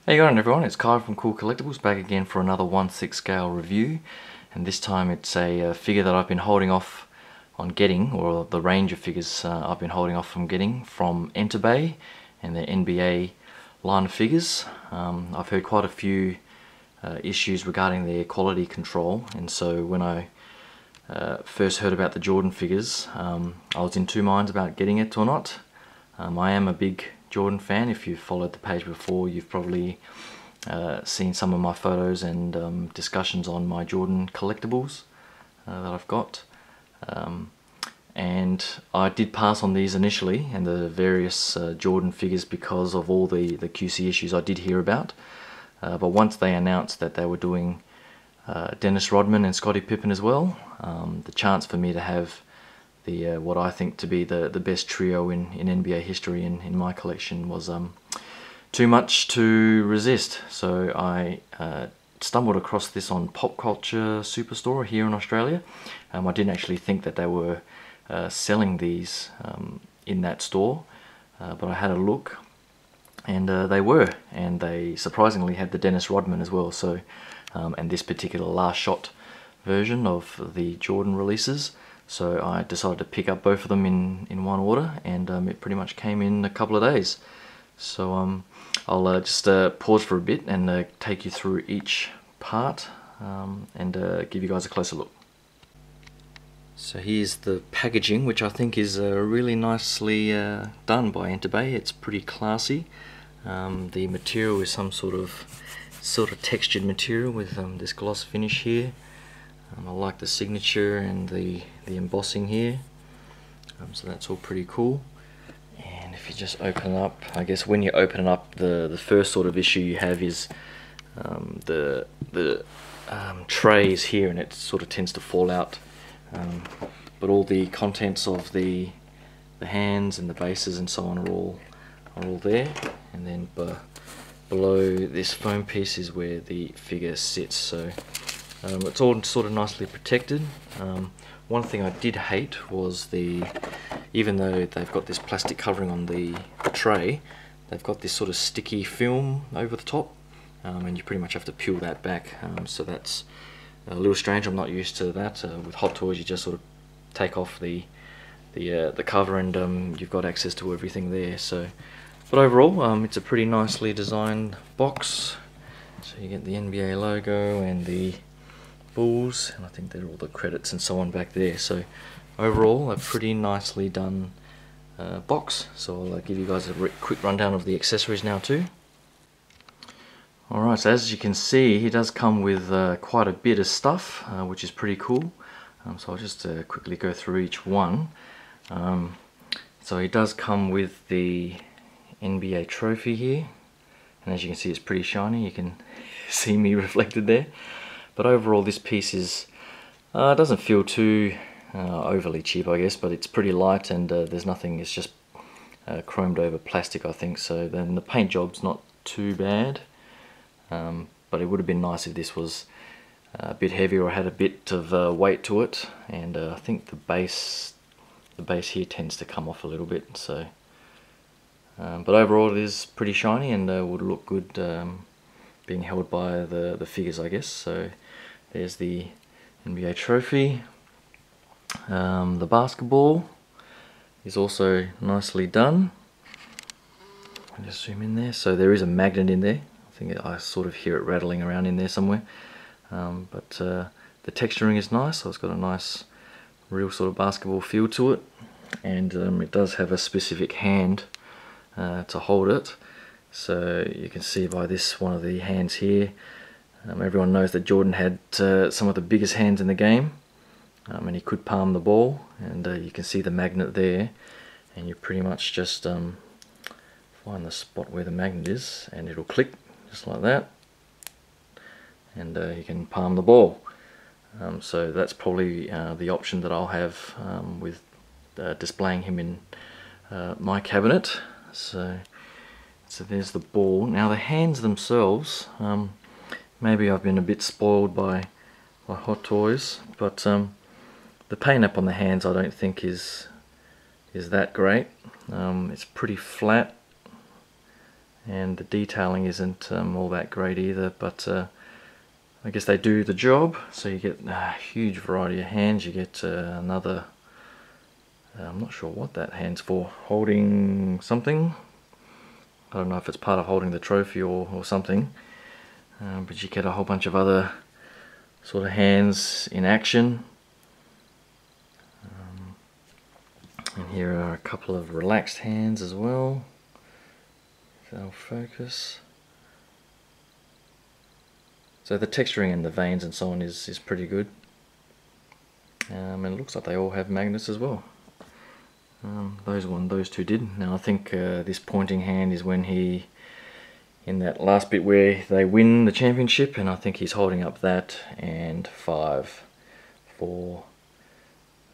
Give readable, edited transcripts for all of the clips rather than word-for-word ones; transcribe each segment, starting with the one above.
Hey, going on everyone, it's Kai from Kool Collectibles back again for another 1/6 scale review, and this time it's a figure that I've been holding off on getting, or the range of figures I've been holding off from getting from Enterbay and their NBA line of figures. I've heard quite a few issues regarding their quality control, and so when I first heard about the Jordan figures, I was in two minds about getting it or not. I am a big Jordan fan. If you've followed the page before, you've probably seen some of my photos and discussions on my Jordan collectibles that I've got. And I did pass on these initially and the various Jordan figures because of all the QC issues I did hear about. But once they announced that they were doing Dennis Rodman and Scottie Pippen as well, the chance for me to have the what I think to be the best trio in NBA history in my collection was too much to resist. So I stumbled across this on Pop Culture Superstore here in Australia. I didn't actually think that they were selling these in that store, but I had a look, and they were, and they surprisingly had the Dennis Rodman as well. So and this particular last shot version of the Jordan releases. So I decided to pick up both of them in one order, and it pretty much came in a couple of days. So I'll just pause for a bit and take you through each part and give you guys a closer look. So here's the packaging, which I think is really nicely done by Enterbay. It's pretty classy. The material is some sort of textured material with this gloss finish here. I like the signature and the embossing here, so that's all pretty cool. And if you just open it up, I guess when you open it up, the first sort of issue you have is the tray is here, and it sort of tends to fall out. But all the contents of the hands and the bases and so on are all there. And then below this foam piece is where the figure sits. So it's all sort of nicely protected. One thing I did hate was even though they've got this plastic covering on the tray, they've got this sort of sticky film over the top, and you pretty much have to peel that back. So that's a little strange. I'm not used to that. With Hot Toys, you just sort of take off the cover, and you've got access to everything there. So, but overall, it's a pretty nicely designed box. So you get the NBA logo and the Bulls, and I think they're all the credits and so on back there. So overall, a pretty nicely done box. So I'll give you guys a quick rundown of the accessories now too. Alright, so as you can see, he does come with quite a bit of stuff, which is pretty cool. So I'll just quickly go through each one. So he does come with the NBA trophy here, and as you can see, it's pretty shiny. You can see me reflected there. But overall, this piece is doesn't feel too overly cheap, I guess, but it's pretty light, and there's nothing. It's just chromed over plastic, I think. So then the paint job's not too bad, but it would have been nice if this was a bit heavier or had a bit of weight to it. And I think the base here tends to come off a little bit. So, but overall, it is pretty shiny and would look good being held by the figures, I guess. So there's the NBA trophy. The basketball is also nicely done. I'll just zoom in there. So there is a magnet in there. I think I sort of hear it rattling around in there somewhere. But the texturing is nice. So it's got a nice, real sort of basketball feel to it. And it does have a specific hand to hold it. So you can see by this one of the hands here, everyone knows that Jordan had some of the biggest hands in the game, and he could palm the ball, and you can see the magnet there, and you pretty much just find the spot where the magnet is, and it'll click just like that, and you can palm the ball. So that's probably the option that I'll have with displaying him in my cabinet. So there's the ball. Now the hands themselves, maybe I've been a bit spoiled by Hot Toys, but the paint up on the hands I don't think is that great. It's pretty flat, and the detailing isn't all that great either, but I guess they do the job. So you get a huge variety of hands. You get another, I'm not sure what that hand's for, holding something. I don't know if it's part of holding the trophy or something, but you get a whole bunch of other sort of hands in action. And here are a couple of relaxed hands as well. If they'll focus. So the texturing and the veins and so on is pretty good. And it looks like they all have magnets as well. Those two did. Now I think this pointing hand is when he, in that last bit where they win the championship, and I think he's holding up that and 5 for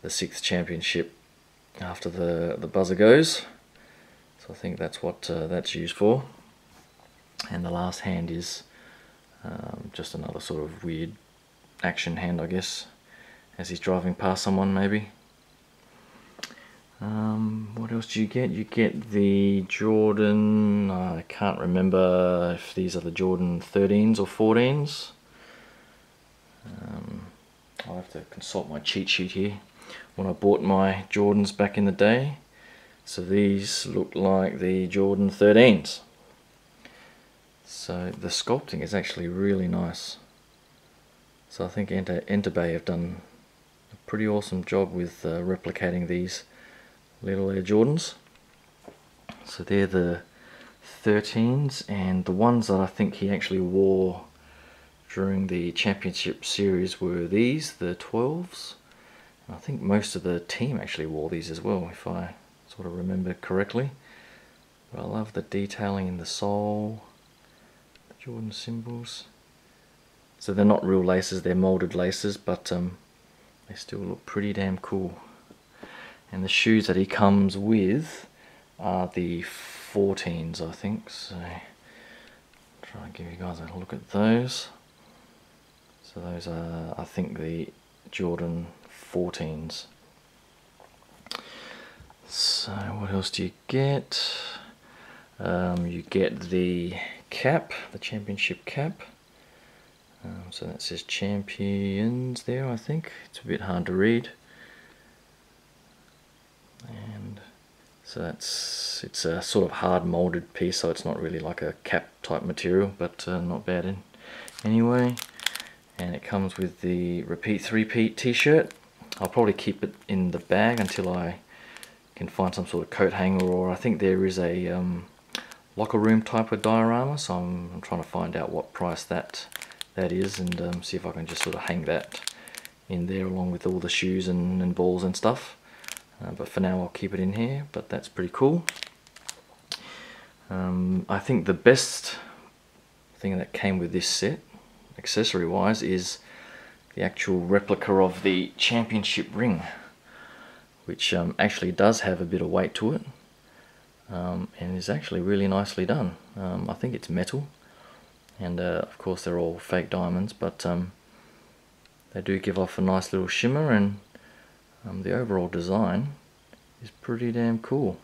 the 6th championship after the buzzer goes. So I think that's what that's used for. And the last hand is just another sort of weird action hand, I guess, as he's driving past someone maybe. What else do you get? You get the Jordan, I can't remember if these are the Jordan 13s or 14s. I'll have to consult my cheat sheet here when I bought my Jordans back in the day. So these look like the Jordan 13s. So the sculpting is actually really nice. So I think Enterbay have done a pretty awesome job with replicating these little Air Jordans. So they're the 13s, and the ones that I think he actually wore during the championship series were these, the 12s. I think most of the team actually wore these as well, if I sort of remember correctly. But I love the detailing in the sole, the Jordan symbols. So they're not real laces, they're molded laces, but they still look pretty damn cool. And the shoes that he comes with are the 14s, I think. So try and give you guys a look at those. So those are, I think, the Jordan 14s. So what else do you get? You get the cap, the championship cap. So that says champions there, I think. It's a bit hard to read. And so it's a sort of hard molded piece, so it's not really like a cap type material, but not bad anyway. And it comes with the repeat 3-peat t-shirt. I'll probably keep it in the bag until I can find some sort of coat hanger, or I think there is a locker room type of diorama, so I'm trying to find out what price that is, and see if I can just sort of hang that in there along with all the shoes and balls and stuff. But for now I'll keep it in here, but that's pretty cool. I think the best thing that came with this set, accessory wise, is the actual replica of the championship ring, which actually does have a bit of weight to it, and is actually really nicely done. I think it's metal, and of course they're all fake diamonds, but they do give off a nice little shimmer, and the overall design is pretty damn cool.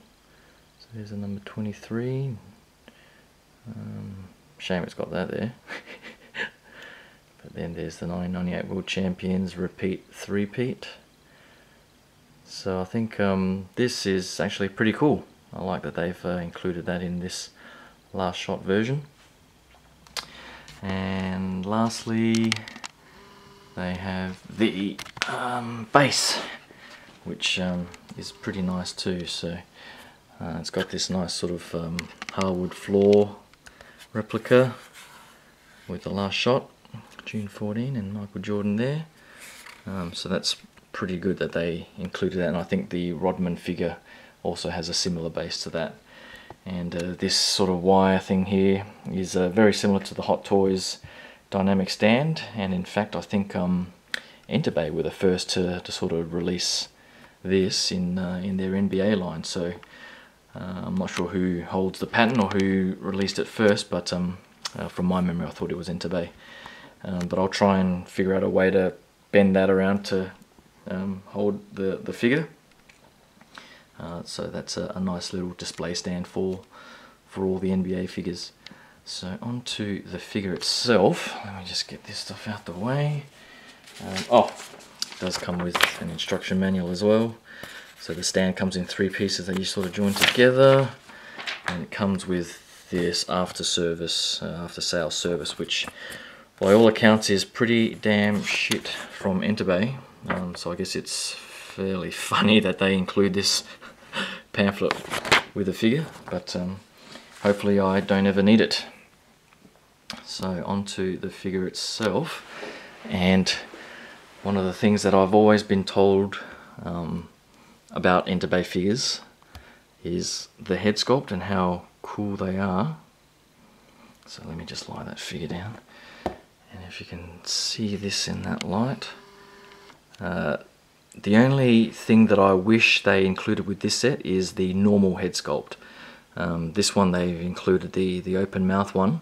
So there's a number 23. Shame it's got that there. But then there's the 1998 World Champions repeat 3-peat. So I think this is actually pretty cool. I like that they've included that in this last shot version. And lastly, they have the base, which is pretty nice too. So it's got this nice sort of hardwood floor replica with the last shot, June 14, and Michael Jordan there. So that's pretty good that they included that, and I think the Rodman figure also has a similar base to that. And this sort of wire thing here is very similar to the Hot Toys dynamic stand, and in fact I think Enterbay were the first to sort of release this in their NBA line. So I'm not sure who holds the patent or who released it first, but from my memory I thought it was Enterbay. But I'll try and figure out a way to bend that around to hold the figure. So that's a nice little display stand for for all the NBA figures. So onto the figure itself. Let me just get this stuff out the way. Oh, it does come with an instruction manual as well. So the stand comes in 3 pieces that you sort of join together, and it comes with this after sales service, which by all accounts is pretty damn shit from Enterbay. So I guess it's fairly funny that they include this pamphlet with a figure, but hopefully I don't ever need it. So onto the figure itself, and one of the things that I've always been told about Enterbay figures is the head sculpt and how cool they are. So let me just lie that figure down, and if you can see this in that light, the only thing that I wish they included with this set is the normal head sculpt. This one they've included the open mouth one,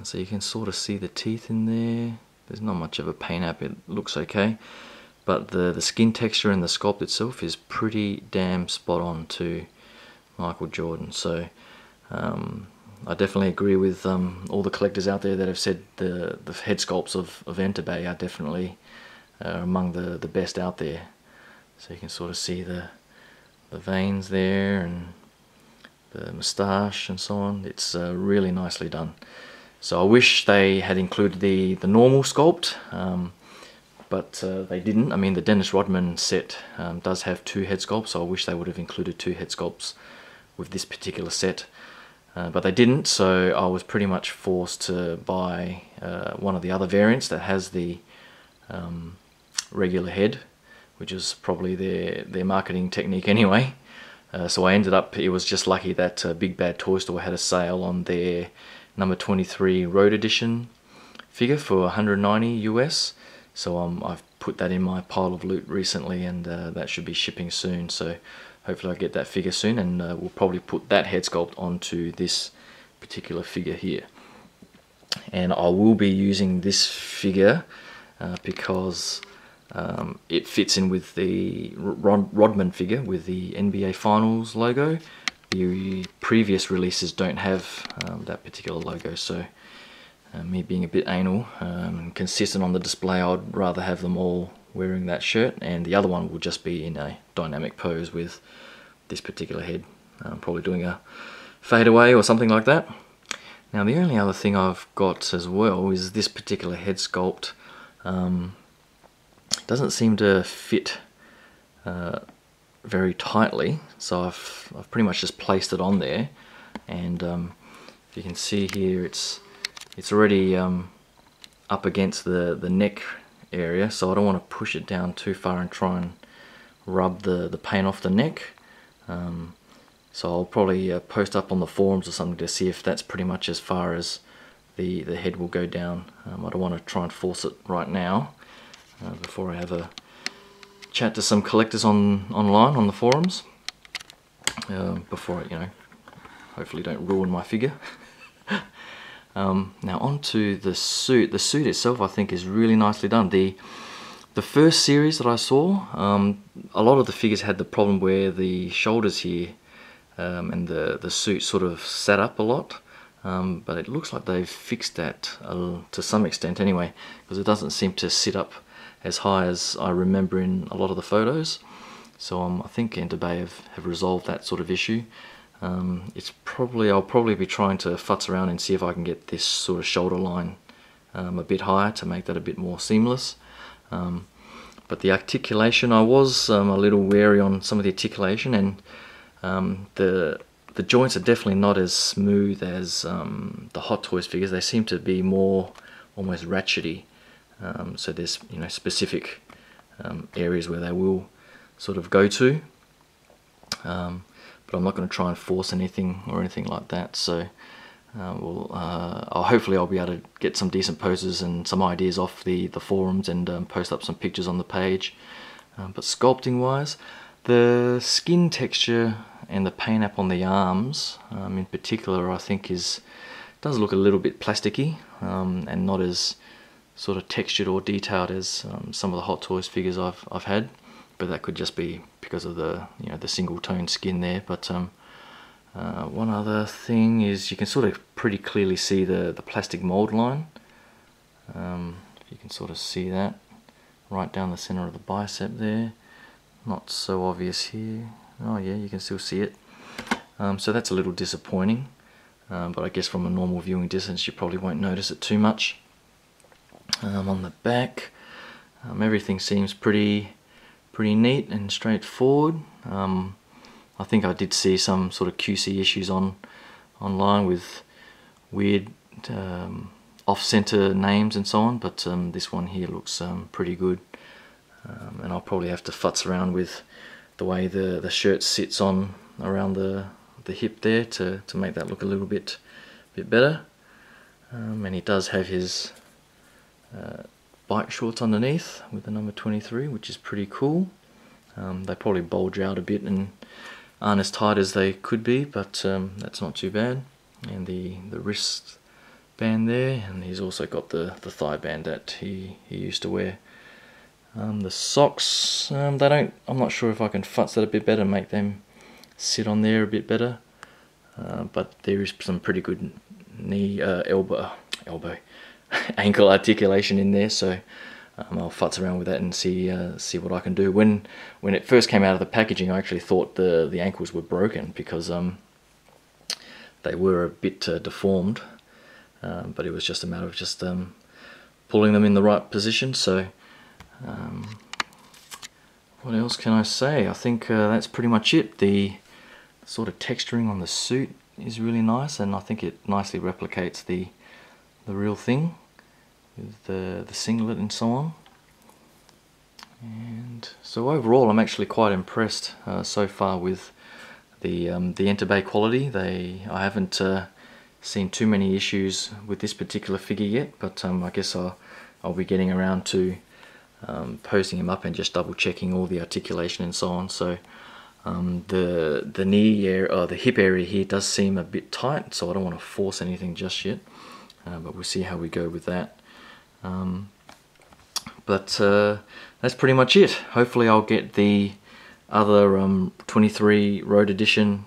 so you can sort of see the teeth in there. There's not much of a paint app, it looks okay, but the skin texture and the sculpt itself is pretty damn spot on to Michael Jordan. So I definitely agree with all the collectors out there that have said the head sculpts of Enterbay are definitely among the best out there. So you can sort of see the veins there and the moustache and so on. It's really nicely done. So I wish they had included the normal sculpt, but they didn't. I mean, the Dennis Rodman set does have 2 head sculpts, so I wish they would have included 2 head sculpts with this particular set. But they didn't, so I was pretty much forced to buy one of the other variants that has the regular head, which is probably their marketing technique anyway. So I ended up, it was just lucky that Big Bad Toy Store had a sale on their number 23 Road Edition figure for $190 US. So I've put that in my pile of loot recently, and that should be shipping soon. So hopefully I get that figure soon, and we'll probably put that head sculpt onto this particular figure here. And I will be using this figure because it fits in with the Rodman figure with the NBA Finals logo. The previous releases don't have that particular logo, so me being a bit anal and consistent on the display, I'd rather have them all wearing that shirt, and the other one will just be in a dynamic pose with this particular head, probably doing a fadeaway or something like that. Now the only other thing I've got as well is this particular head sculpt doesn't seem to fit very tightly, so I've pretty much just placed it on there, and if you can see here, it's already up against the neck area, so I don't want to push it down too far and try and rub the paint off the neck. So I'll probably post up on the forums or something to see if that's pretty much as far as the head will go down. I don't want to try and force it right now before I have a chat to some collectors online on the forums, before I, hopefully don't ruin my figure. Now onto the suit. The suit itself I think is really nicely done. The first series that I saw, a lot of the figures had the problem where the shoulders here and the suit sort of sat up a lot, but it looks like they've fixed that to some extent anyway, because it doesn't seem to sit up as high as I remember in a lot of the photos. So I think Enterbay have resolved that sort of issue. I'll probably be trying to futz around and see if I can get this sort of shoulder line a bit higher to make that a bit more seamless. But the articulation, I was a little wary on some of the articulation, and the joints are definitely not as smooth as the Hot Toys figures. They seem to be more almost ratchety. So there's specific areas where they will sort of go to, but I'm not going to try and force anything or anything like that. So hopefully I'll be able to get some decent poses and some ideas off the forums and post up some pictures on the page. But sculpting wise, the skin texture and the paint app on the arms in particular, I think does look a little bit plasticky and not as sort of textured or detailed as some of the Hot Toys figures I've had, but that could just be because of the the single tone skin there. But One other thing is you can sort of pretty clearly see the plastic mold line. If you can sort of see that right down the center of the bicep there. Not so obvious here. Oh yeah, you can still see it. So that's a little disappointing, but I guess from a normal viewing distance you probably won't notice it too much. On the back, everything seems pretty neat and straightforward. I think I did see some sort of QC issues online with weird off-center names and so on, but this one here looks pretty good. And I'll probably have to futz around with the way the shirt sits on around the hip there to make that look a little bit better. And he does have his bike shorts underneath with the number 23, which is pretty cool. They probably bulge out a bit and aren't as tight as they could be, but that's not too bad. And the wrist band there, and he's also got the thigh band that he used to wear. The socks, I'm not sure if I can futz that a bit better, make them sit on there a bit better, but there is some pretty good knee, elbow, ankle articulation in there, so I'll futz around with that and see what I can do. When it first came out of the packaging, I actually thought the ankles were broken because they were a bit deformed, but it was just a matter of just pulling them in the right position. So what else can I say? I think that's pretty much it. The sort of texturing on the suit is really nice, and I think it nicely replicates the real thing with the singlet and so on. And so overall I'm actually quite impressed so far with the Enterbay quality. I haven't seen too many issues with this particular figure yet, but I guess I'll be getting around to posting him up and just double checking all the articulation and so on. So the knee area, or the hip area here does seem a bit tight, so I don't want to force anything just yet, but we'll see how we go with that. But that's pretty much it. Hopefully I'll get the other 23 Road Edition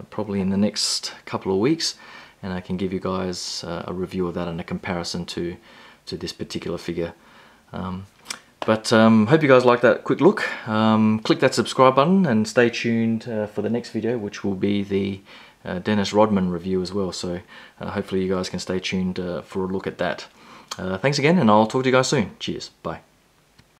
probably in the next couple of weeks, and I can give you guys a review of that and a comparison to this particular figure. But hope you guys like that quick look. Click that subscribe button and stay tuned for the next video, which will be the Dennis Rodman review as well. So hopefully you guys can stay tuned for a look at that. Thanks again, and I'll talk to you guys soon. Cheers. Bye.